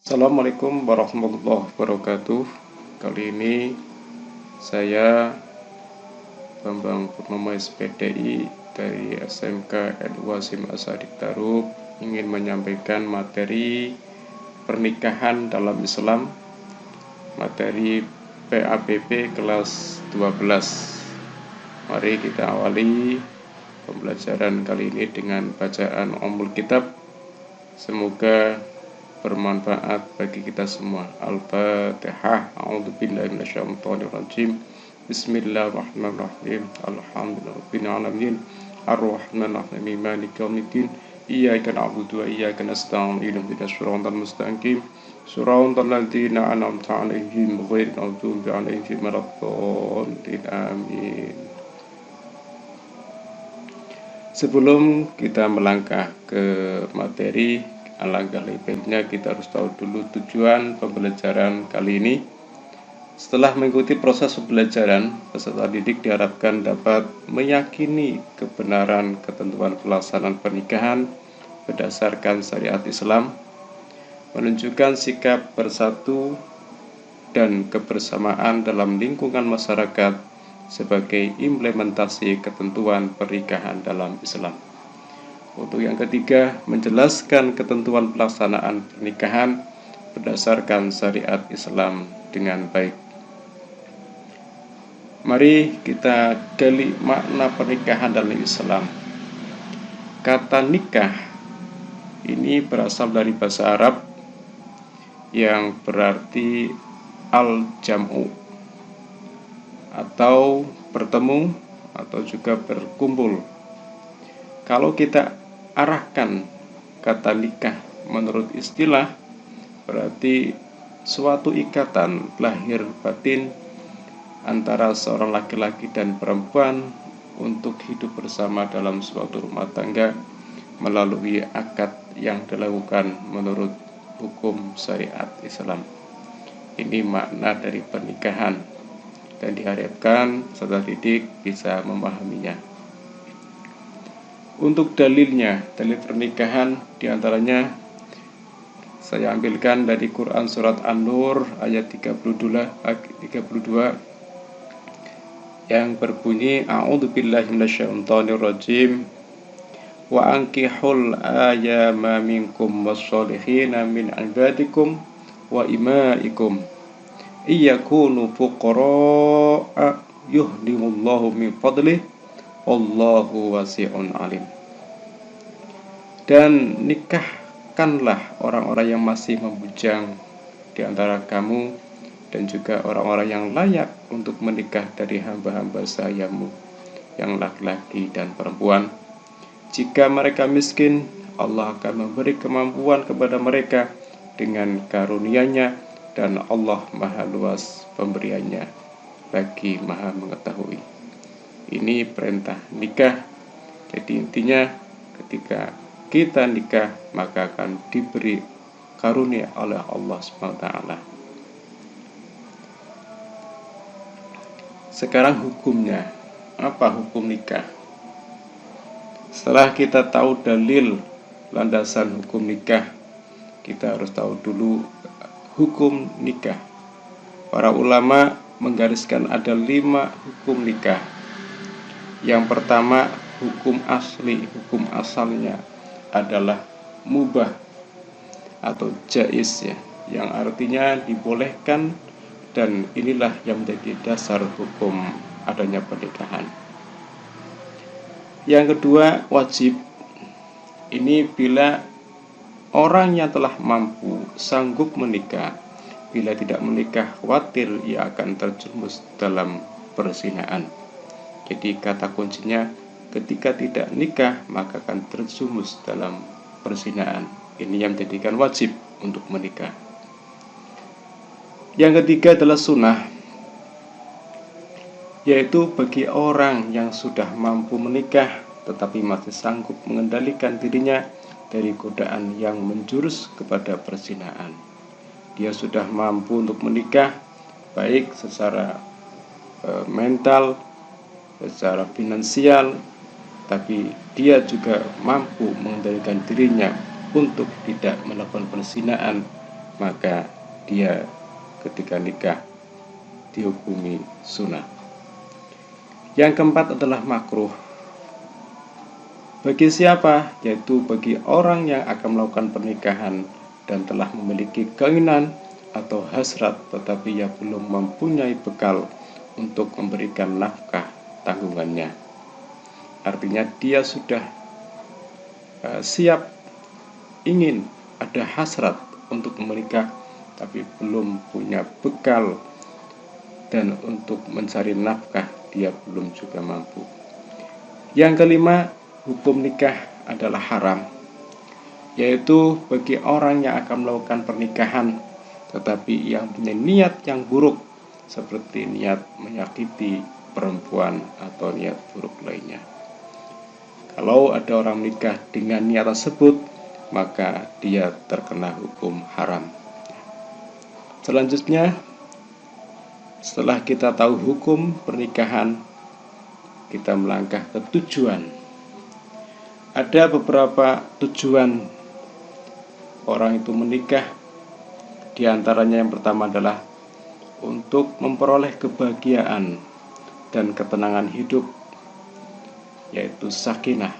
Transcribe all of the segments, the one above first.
Assalamualaikum warahmatullahi wabarakatuh. Kali ini saya Bambang Purnomo SPDI dari SMK NU Hasyim Ashadik Darub ingin menyampaikan materi pernikahan dalam Islam, materi PABP kelas 12. Mari kita awali pembelajaran kali ini dengan bacaan Ummul Kitab. Semoga bermanfaat bagi kita semua. Al-Fatihah. A'udzubillahi minasyaitonirrajim. Bismillahirrahmanirrahim. Alhamdulillahirabbil alamin. Arrahmanirrahim. Maliki yaumiddin. Iyyaka na'budu wa iyyaka nasta'in. Ihdinas siratal mustaqim. Siratal ladzina an'amta 'alaihim ghairil maghdubi 'alaihim waladdallin. Amin. Sebelum kita melangkah ke materi, alangkah lebih baiknya kita harus tahu dulu tujuan pembelajaran kali ini. Setelah mengikuti proses pembelajaran, peserta didik diharapkan dapat meyakini kebenaran ketentuan pelaksanaan pernikahan berdasarkan syariat Islam, menunjukkan sikap bersatu dan kebersamaan dalam lingkungan masyarakat sebagai implementasi ketentuan pernikahan dalam Islam. Untuk yang ketiga, menjelaskan ketentuan pelaksanaan pernikahan berdasarkan syariat Islam dengan baik. Mari kita gali makna pernikahan dalam Islam. Kata nikah ini berasal dari bahasa Arab yang berarti al-jam'u, atau bertemu atau juga berkumpul. Kalau kita arahkan kata nikah menurut istilah, berarti suatu ikatan lahir batin antara seorang laki-laki dan perempuan untuk hidup bersama dalam suatu rumah tangga melalui akad yang dilakukan menurut hukum syariat Islam. Ini makna dari pernikahan dan diharapkan peserta didik bisa memahaminya. Untuk dalil pernikahan diantaranya saya ambilkan dari Quran surat An-Nur ayat 32 yang berbunyi A'udzubillahi minasyaitonirrajim wa ankihul ayama minkum wassolihina min ibadikum wa imaikum iyakunu fuqara'a yuhdimullahu min fadlih wallahu wasi'un alim. Dan nikahkanlah orang-orang yang masih membujang di antara kamu dan juga orang-orang yang layak untuk menikah dari hamba-hamba sayamu yang laki-laki dan perempuan. Jika mereka miskin, Allah akan memberi kemampuan kepada mereka dengan karunia-Nya, dan Allah maha luas pemberiannya bagi maha mengetahui. Ini perintah nikah. Jadi intinya ketika kita nikah maka akan diberi karunia oleh Allah SWT. Sekarang hukumnya. Apa hukum nikah? Setelah kita tahu dalil landasan hukum nikah, kita harus tahu dulu hukum nikah. Para ulama menggariskan ada 5 hukum nikah. Yang pertama, hukum asli, hukum asalnya adalah mubah atau jaiz ya, yang artinya dibolehkan, dan inilah yang menjadi dasar hukum adanya pernikahan. Yang kedua, wajib. Ini bila orang yang telah mampu sanggup menikah, bila tidak menikah khawatir ia akan terjerumus dalam perzinahan. Jadi kata kuncinya, ketika tidak nikah maka akan terjerumus dalam perzinahan. Ini yang menjadikan wajib untuk menikah. Yang ketiga adalah sunnah, yaitu bagi orang yang sudah mampu menikah tetapi masih sanggup mengendalikan dirinya dari godaan yang menjurus kepada perzinahan. Dia sudah mampu untuk menikah, baik secara mental, secara finansial, tapi dia juga mampu mengendalikan dirinya untuk tidak melakukan perzinahan maka dia ketika nikah dihukumi sunnah. Yang keempat adalah makruh. Bagi siapa? Yaitu bagi orang yang akan melakukan pernikahan dan telah memiliki keinginan atau hasrat, tetapi ia belum mempunyai bekal untuk memberikan nafkah tanggungannya. Artinya dia sudah siap, ingin, ada hasrat untuk menikah, tapi belum punya bekal, dan untuk mencari nafkah dia belum juga mampu. Yang kelima, hukum nikah adalah haram, yaitu bagi orang yang akan melakukan pernikahan tetapi yang punya niat yang buruk, seperti niat menyakiti perempuan atau niat buruk lainnya. Kalau ada orang menikah dengan niat tersebut, maka dia terkena hukum haram. Selanjutnya, setelah kita tahu hukum pernikahan, kita melangkah ke tujuan. Ada beberapa tujuan orang itu menikah. Di antaranya yang pertama adalah untuk memperoleh kebahagiaan dan ketenangan hidup, yaitu sakinah.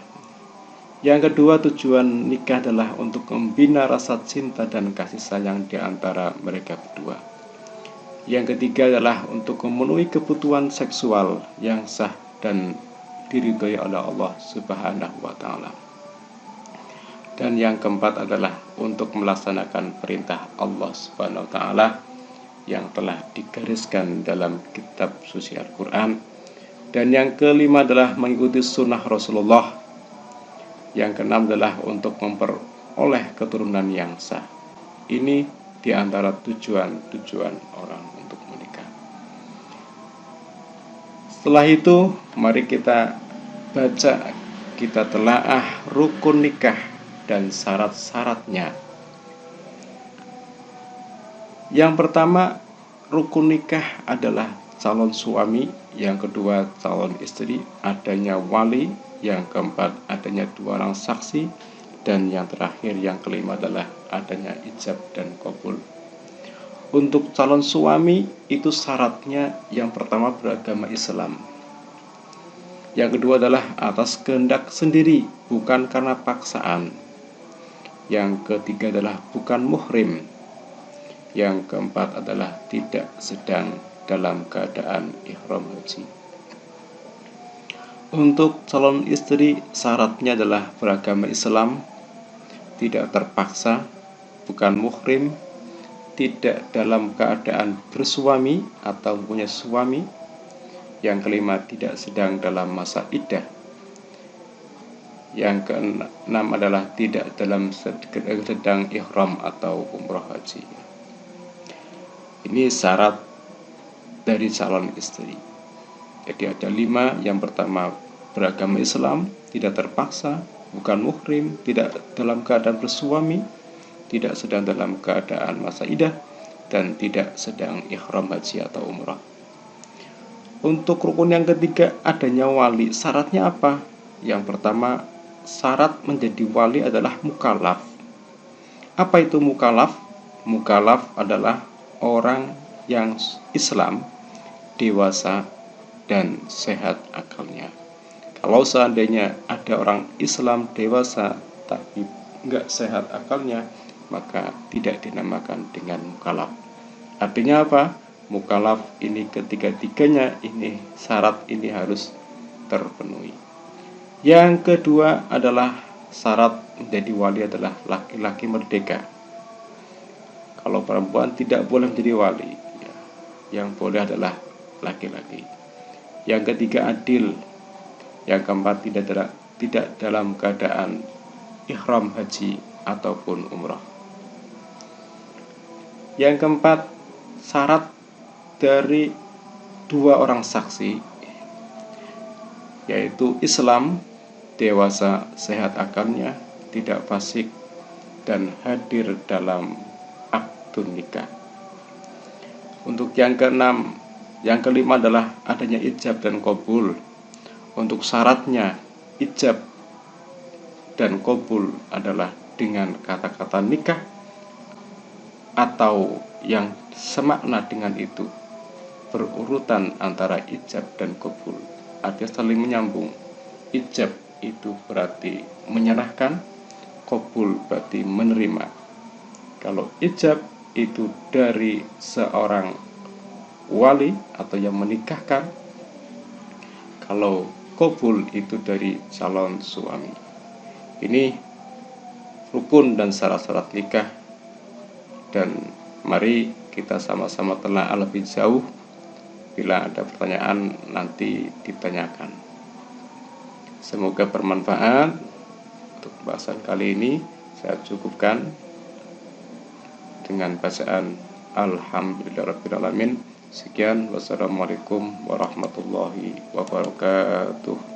Yang kedua, tujuan nikah adalah untuk membina rasa cinta dan kasih sayang di antara mereka berdua. Yang ketiga adalah untuk memenuhi kebutuhan seksual yang sah dan diridhoi oleh Allah Subhanahu wa Ta'ala. Dan yang keempat adalah untuk melaksanakan perintah Allah Subhanahu wa Ta'ala yang telah digariskan dalam kitab suci Al-Quran. Dan yang kelima adalah mengikuti sunnah Rasulullah. Yang keenam adalah untuk memperoleh keturunan yang sah. Ini di antara tujuan-tujuan orang untuk menikah. Setelah itu, mari kita baca, kita telaah rukun nikah dan syarat-syaratnya. Yang pertama, rukun nikah adalah calon suami. Yang kedua, calon istri, adanya wali. Yang keempat, adanya 2 orang saksi. Dan yang terakhir, yang kelima adalah adanya ijab dan qabul. Untuk calon suami, itu syaratnya yang pertama beragama Islam. Yang kedua adalah atas kehendak sendiri, bukan karena paksaan. Yang ketiga adalah bukan muhrim. Yang keempat adalah tidak sedang dalam keadaan ihram haji. Untuk calon istri, syaratnya adalah beragama Islam, tidak terpaksa, bukan muhrim, tidak dalam keadaan bersuami atau punya suami. Yang kelima, tidak sedang dalam masa iddah. Yang keenam adalah tidak dalam sedang ihram atau umroh haji. Ini syarat dari calon istri. Jadi ada 5. Yang pertama, beragama Islam, tidak terpaksa, bukan muhrim, tidak dalam keadaan bersuami, tidak sedang dalam keadaan masa iddah, dan tidak sedang ihram haji atau umrah. Untuk rukun yang ketiga, adanya wali. Syaratnya apa? Yang pertama, syarat menjadi wali adalah mukallaf. Apa itu mukallaf? Mukallaf adalah orang yang Islam, dewasa, dan sehat akalnya. Kalau seandainya ada orang Islam dewasa tapi nggak sehat akalnya, maka tidak dinamakan dengan mukallaf. Artinya apa? Mukallaf ini ketiga-tiganya ini syarat ini harus terpenuhi. Yang kedua adalah syarat menjadi wali adalah laki-laki merdeka. Kalau perempuan tidak boleh menjadi wali, yang boleh adalah laki-laki. Yang ketiga, adil. Yang keempat, tidak dalam keadaan ihram haji ataupun umrah. Yang keempat, syarat dari 2 orang saksi, yaitu Islam, dewasa, sehat akalnya, tidak fasik, dan hadir dalam akad nikah. Untuk yang keenam, yang kelima adalah adanya ijab dan qabul. Untuk syaratnya ijab dan qabul adalah dengan kata-kata nikah atau yang semakna dengan itu, berurutan antara ijab dan qabul, artinya saling menyambung. Ijab itu berarti menyerahkan, qabul berarti menerima. Kalau ijab itu dari seorang wali atau yang menikahkan, kalau qabul itu dari calon suami. Ini rukun dan syarat-syarat nikah, dan mari kita sama-sama telah lebih jauh. Bila ada pertanyaan nanti ditanyakan. Semoga bermanfaat. Untuk bahasan kali ini saya cukupkan dengan bacaan Alhamdulillahirabbil alamin. Sekian, wassalamualaikum warahmatullahi wabarakatuh.